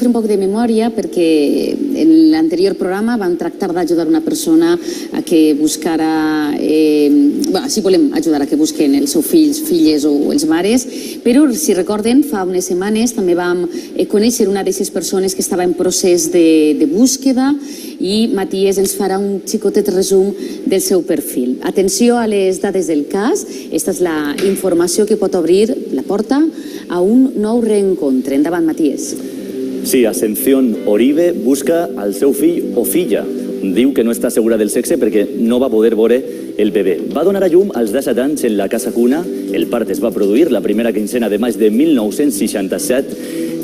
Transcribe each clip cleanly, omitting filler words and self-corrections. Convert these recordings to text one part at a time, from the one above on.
fer un poc de memòria perquè en l'anterior programa vam tractar d'ajudar una persona a que buscara... si volem ajudar a que busquen els seus fills, filles o els mares, però si recorden, fa unes setmanes també vam conèixer una d'aquestes persones que estava en procés de búsqueda i Matías ens farà un xicotet resum del seu perfil. Atenció a les dades del cas, aquesta és la informació que pot obrir la porta a un nou reencontre. Endavant, Matías. Sí, Ascensión Oribe busca al seu fill o filla. Diu que no està segura del sexe perquè no va poder veure el bebè. Va donar a llum als 17 anys en la casa cuna. El part es va produir la primera quincena de maig de 1967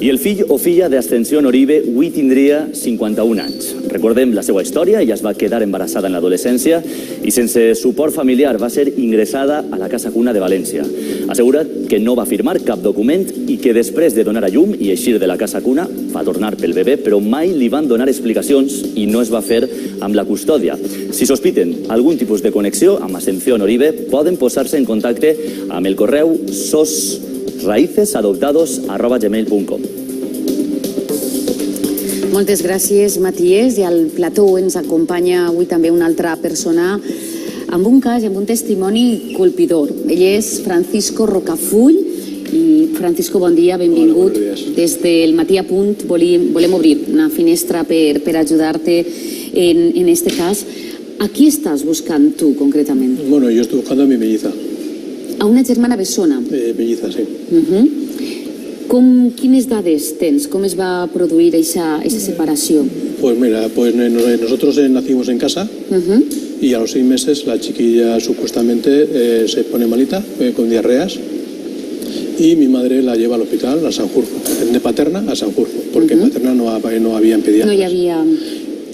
i el fill o filla d'Ascensión Oribe avui tindria 51 anys. Recordem la seva història, ella es va quedar embarassada en l'adolescència i sense suport familiar va ser ingressada a la casa cuna de València. Assegura que no va firmar cap document i que després de donar a llum i eixir de la casa cuna va tornar pel bebè, però mai li van donar explicacions i no es va fer amb la custòdia. Si sospiten algun tipus de connexió amb Ascensión Oribe, poden posar-se en contacte amb el correu sosraicesadoptados@gmail.com. Moltes gràcies, Matías. I al plató ens acompanya avui també una altra persona amb un cas i amb un testimoni colpidor. Ell és Francisco Rocafull. I Francisco, bon dia, benvingut. Des del Matí a Punt volem obrir una finestra per ajudar-te en este cas. A qui estàs buscant tu, concretament? Bueno, yo estoy buscando a mi melliza. A una germana bessona? Melliza, sí. Quines dades tens? Com es va produir esa separació? Pues mira, nosotros nacimos en casa y a los 6 meses la chiquilla supuestamente se pone malita, con diarreas, y mi madre la lleva al hospital, a Sanjurjo, de Paterna a Sanjurjo, porque en Paterna no habían pediatras. No hi havia...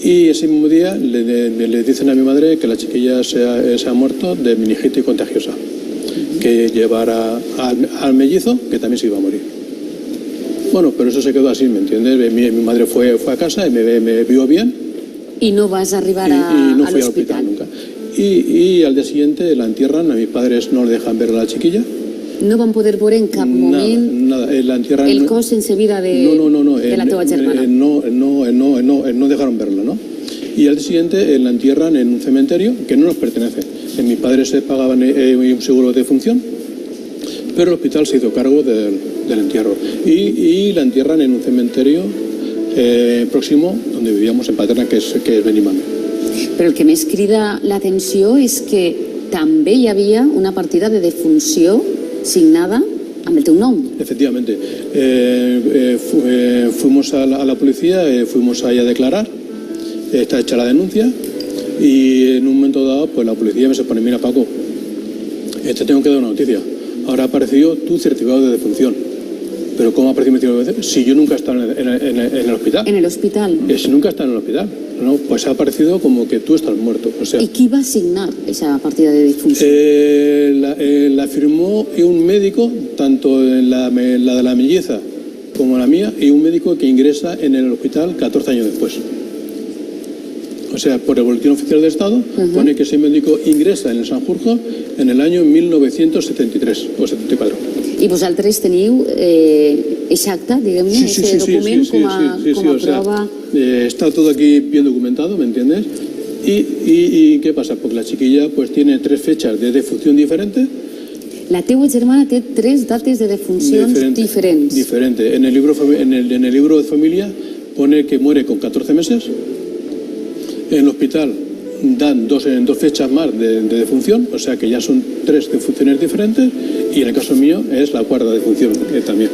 Y ese mismo día le dicen a mi madre que la chiquilla se ha muerto de meningitis contagiosa, que llevara al mellizo, que también se iba a morir. Bueno, pero eso se quedó así, ¿me entiendes? Mi madre fue a casa y me vio bien. ¿Y no vas a arribar y no fui al hospital nunca. Y al día siguiente la entierran, a mis padres no le dejan ver a la chiquilla. No van poder veure en cap moment nada, la entierran, el cos sense vida de la teva germana? No dejaron verla, ¿no? Y al día siguiente la entierran en un cementerio que no nos pertenece. Mis padres se pagaban un seguro de defunción, pero el hospital se hizo cargo del entierro. Y la entierran en un cementerio próximo donde vivíamos en Paterna, que es Benimame. Però el que més crida l'atenció és que també hi havia una partida de defunció signada amb el teu nom. Efectivamente. Fuimos a la policía, fuimos ahí a declarar, está hecha la denuncia y en un momento dado pues la policía me se pone, mira Paco, te tengo que dar una noticia. Ahora ha aparecido tu certificado de defunción. ¿Pero cómo ha aparecido mi certificado de defunción? Si yo nunca he estado en el hospital. En el hospital. Si nunca he estado en el hospital. No, pues ha aparecido como que tú estás muerto. O sea, ¿y qui va signar esa partida de defunción? La firmó un médico, tanto la de la melliza como la mía, y un médico que ingresa en el hospital 14 años después. O sea, por el boletín oficial de Estado pone que ese médico ingresa en el Sanjurjo en el año 1973 o 74. I vosaltres teniu exacte, diguem-ne, ese document com a prova... Está todo aquí bien documentado, ¿me entiendes? ¿Y qué pasa? Porque la chiquilla pues tiene 3 fechas de defunción diferentes. La teua germana té 3 dates de defuncions diferents. Diferente. En el libro de familia pone que muere con 14 meses. En el hospital dan 2 fechas más de defunción, o sea que ya son 3 defunciones diferentes, y en el caso mío es la 4ª defunción también.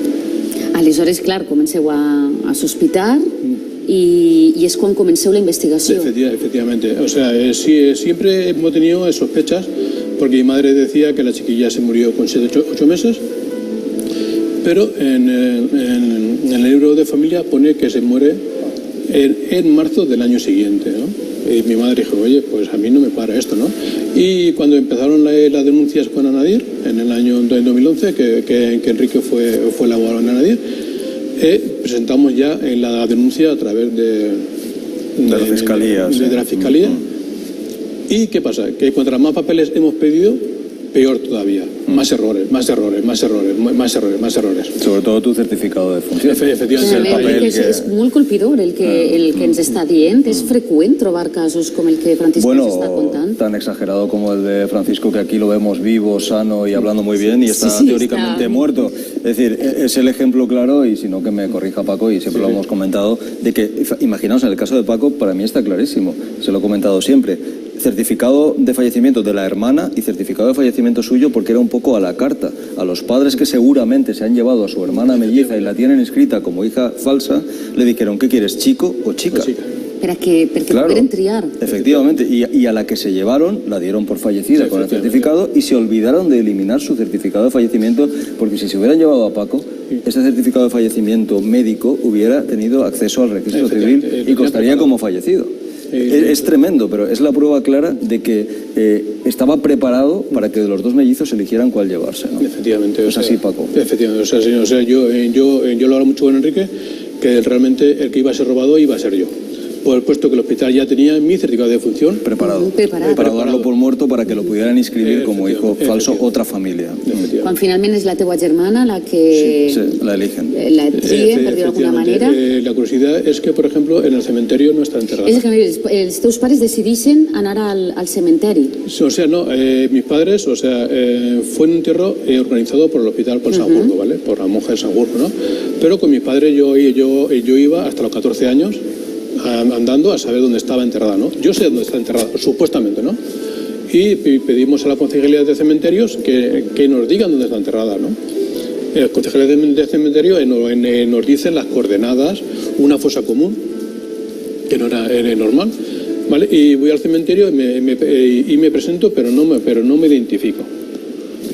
Aleshores, clar, comenceu a sospitar y es quan comenceu la investigació. Efectivamente. O sea, siempre hemos tenido sospechas, porque mi madre decía que la chiquilla se murió con 7-8 meses, pero en el libro de familia pone que se muere en marzo del año siguiente, ¿no? Y mi madre dijo, oye, pues a mí no me para esto, ¿no? Y cuando empezaron las denuncias con Anadir, en el año 2011, que Enrique fue el abogado de Anadir, presentamos ya la denuncia a través de la Fiscalía. ¿Y qué pasa? Que cuanto más papeles hemos pedido, peor todavía. Más errores, más errores, más errores, más errores, más errores. Sobre todo tu certificado de funció. Efectivamente. El papel és molt colpidor el que ens està dient. És freqüent trobar casos com el que Francisco ens està contant. Tan exagerado como el de Francisco, que aquí lo vemos vivo, sano y hablando muy bien, y está teóricamente muerto. Es decir, es el ejemplo claro, y si no que me corrija Paco, y siempre lo hemos comentado, de que, imaginaos, en el caso de Paco, para mí está clarísimo, se lo he comentado siempre, certificado de fallecimiento de la hermana y certificado de fallecimiento suyo, porque era un poco a la carta. A los padres que seguramente se han llevado a su hermana melliza y la tienen inscrita como hija falsa, le dijeron, ¿qué quieres, chico o chica? Perquè pogueren triar. Efectivamente, y a la que se llevaron la dieron por fallecida con el certificado, y se olvidaron de eliminar su certificado de fallecimiento, porque si se hubieran llevado a Paco, ese certificado de fallecimiento médico hubiera tenido acceso al registro civil y costaría como fallecido. Es tremendo, pero es la prueba clara de que estaba preparado para que de los dos mellizos eligieran cuál llevarse, ¿no? Efectivamente. Es así, Paco. Efectivamente. O sea, señor, o sea, yo lo hablo mucho con Enrique, que realmente el que iba a ser robado iba a ser yo. Por el puesto que el hospital ya tenía mi certificado de función preparado para darlo por muerto, para que lo pudieran inscribir como hijo falso otra familia. Quan finalment és la teua germana la que la eligen. La trien, per dir d'alguna manera. La curiosidad es que, por ejemplo, en el cementerio no está enterrada. És que els teus pares decideixen anar al cementeri. O sea, no, mis padres, o sea, fue un entierro organizado por el hospital por San Burgo, ¿vale? Por la monja de San Burgo, ¿no? Pero con mis padres yo iba hasta los 14 años andando a saber dónde estaba enterrada, ¿no? Yo sé dónde está enterrada, supuestamente, ¿no? Y pedimos a la concejalía de cementerios que nos digan dónde está enterrada, ¿no? El concejalía de cementerio nos dicen las coordenadas, una fosa común, que no era normal, ¿vale? Y voy al cementerio y me presento, pero no me identifico.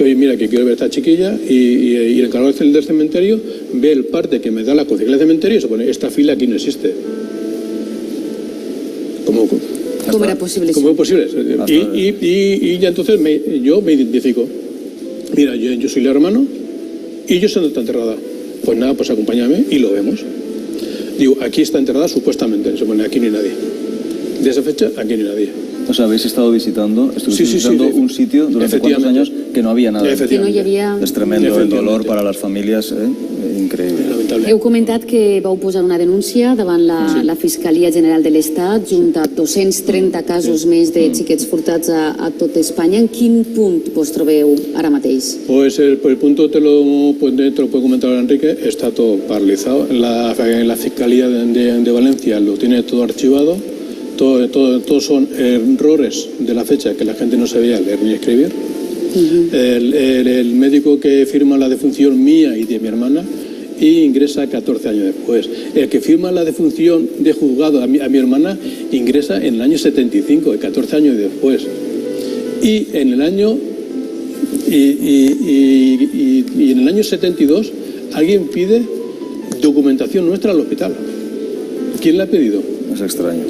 Oye, mira, que quiero ver a esta chiquilla, y el encargado del cementerio ve el parte que me da la concejalía de cementerio y se pone, esta fila aquí no existe. ¿Cómo era posible eso? ¿Cómo es posible? Y ya entonces yo me identifico. Mira, yo soy el hermano y yo sé dónde está enterrada. Pues nada, pues acompáñame y lo vemos. Digo, aquí está enterrada supuestamente. Se pone, aquí no hay nadie. De esa fecha, aquí no hay nadie. O sea, habéis estado visitando, un sitio durante cuántos años que no había nada. Que no hi havia... Es tremendo el dolor para las familias, increíble. Heu comentat que vau posar una denúncia davant la Fiscalia General de l'Estat junt a 230 casos més de xiquets furtats a tot Espanya. En quin punt vos trobeu ara mateix? Pues el punto te lo puede comentar Enrique, está todo paralizado. La Fiscalía de Valencia lo tiene todo archivado. Todos son errores de la fecha que la gente no sabía leer ni escribir. El médico que firma la defunción mía y de mi hermana y ingresa 14 años después. El que firma la defunción de juzgado a mi hermana ingresa en el año 75, 14 años después. Y en el año y en el año 72 alguien pide documentación nuestra al hospital. ¿Quién la ha pedido? Es extraño.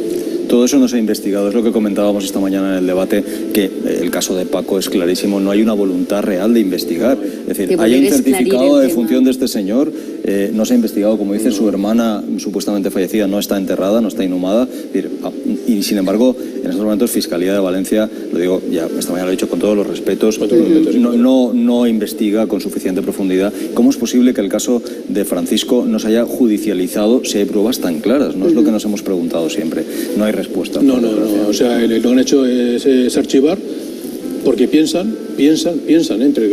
Todo eso no se ha investigado, es lo que comentábamos esta mañana en el debate, que el caso de Paco es clarísimo, no hay una voluntad real de investigar. Es decir, hay un certificado de defunción de este señor, no se ha investigado, como dice, su hermana supuestamente fallecida no está enterrada, no está inhumada, y sin embargo, en estos momentos Fiscalía de Valencia, lo digo, ya esta mañana lo he dicho con todos los respetos, no investiga con suficiente profundidad. ¿Cómo es posible que el caso de Francisco no se haya judicializado si hay pruebas tan claras? No es lo que nos hemos preguntado siempre, no hay respuesta. No, o sea, lo que han hecho es archivar, porque piensan entre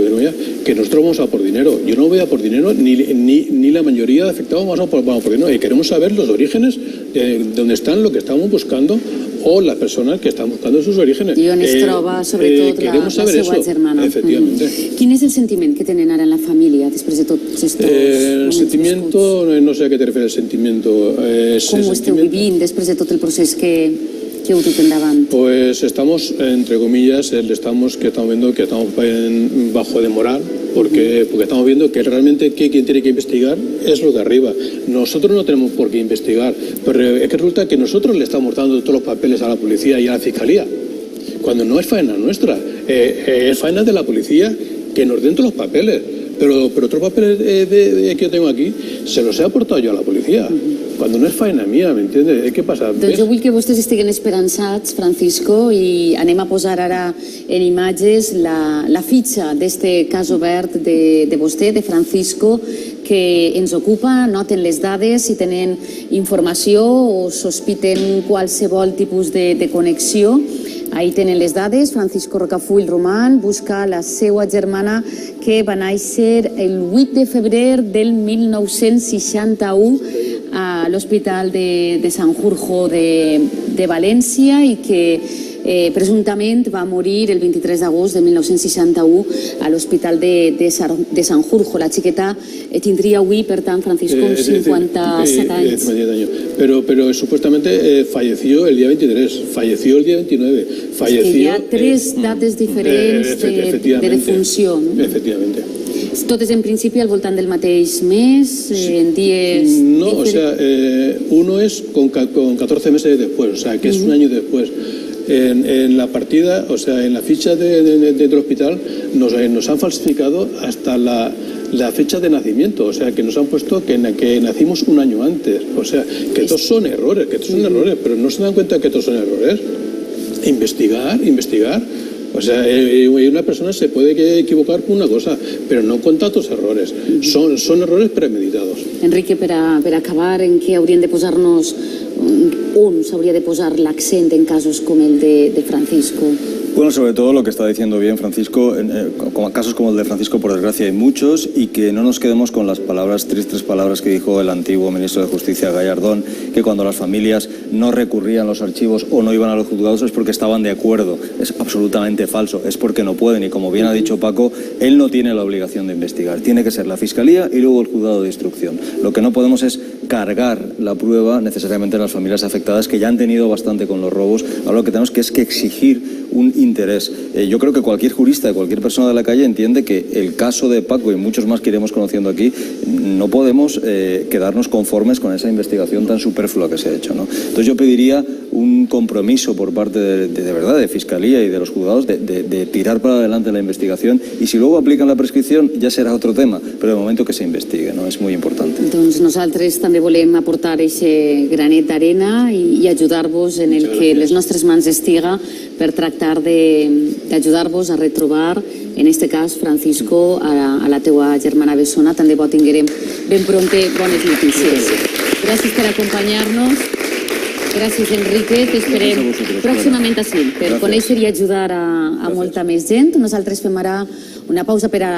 que nosotros vamos a por dinero. Yo no voy a por dinero, ni la mayoría de afectados vamos por dinero. Y queremos saber los orígenes de dónde están, lo que estamos buscando, o las personas que están buscando sus orígenes. I on es troba, sobretot, la seva germana. Efectivamente. Quin és el sentiment que tenen ara en la família després de tots estos el sentimiento, no sé a qué te refieres el sentimiento. Com ho esteu vivint després de tot el procés que heu dut endavant? Pues estamos, entre comillas, estamos viendo que estamos bajo de moral, porque estamos viendo que realmente quien tiene que investigar es lo de arriba. Nosotros no tenemos por qué investigar, pero es que resulta que nosotros le estamos dando todos los papeles a la policía y a la fiscalía, cuando no es faena nuestra, es faena de la policía que nos den todos los papeles. Pero otros papeles que yo tengo aquí se los he aportado yo a la policía. Cuando no és faena mia, m'entiendes? Què passa? Doncs jo vull que vostès estiguen esperançats, Francisco, i anem a posar ara en imatges la fitxa d'este cas obert de vostè, de Francisco, que ens ocupa, noten les dades, si tenen informació o sospiten qualsevol tipus de connexió. Ahí tenen les dades. Francisco Rocafull Román busca la seva germana que va néixer el 8 de febrer del 1961 a l'Hospital de Sanjurjo de València i que presumptament va morir el 23 d'agost de 1961 a l'Hospital de Sanjurjo. La xiqueta tindria avui, per tant, Francisco, 57 anys. Pero supuestamente falleció el día 23, falleció el día 29, falleció... És que hi ha tres dates diferents de defunció. Efectivamente. Totes en principi al voltant del mateix mes, en dies... No, o sea, uno es con 14 meses después, o sea, que es un año después. En la partida, o sea, en la ficha del hospital nos han falsificado hasta la fecha de nacimiento, o sea, que nos han puesto que nacimos un año antes, o sea, que estos son errores, pero no se dan cuenta que estos son errores. Investigar. O sea, una persona se puede equivocar con una cosa, pero no con tantos errores. Son errores premeditados. Enrique, per acabar, en què hauríem de posar-nos, on s'hauria de posar l'accent en casos com el de Francisco? Bueno, sobre todo lo que está diciendo bien Francisco, casos como el de Francisco, por desgracia, hay muchos, y que no nos quedemos con las tristes palabras que dijo el antiguo ministro de Justicia, Gallardón, que cuando las familias no recurrían a los archivos o no iban a los juzgados es porque estaban de acuerdo. Es absolutamente falso, es porque no pueden, y como bien ha dicho Paco, él no tiene la obligación de investigar, tiene que ser la Fiscalía y luego el juzgado de instrucción. Lo que no podemos es cargar la prueba necesariamente en las familias afectadas, que ya han tenido bastante con los robos. Ahora lo que tenemos que es que exigir un interés. Yo creo que cualquier jurista, cualquier persona de la calle entiende que el caso de Paco y muchos más que iremos conociendo aquí, no podemos quedarnos conformes con esa investigación tan superflua que se ha hecho, ¿no? Entonces yo pediría un compromiso por parte de verdad, de Fiscalía y de los juzgados, de tirar para adelante la investigación, y si luego aplican la prescripción ya será otro tema, pero de momento que se investigue, ¿no? És molt important. Doncs nosaltres també volem aportar aquest granet d'arena i ajudar-vos en el que les nostres mans estiga per tractar d'ajudar-vos a retrobar, en este cas, Francisco, a la teua germana bessona. Tant de bo tinguerem ben prompte bones notícies. Gràcies per acompanyar-nos. Gràcies, Enrique. T'esperem pròximament així per conèixer i ajudar a molta més gent. Nosaltres fem ara una pausa per a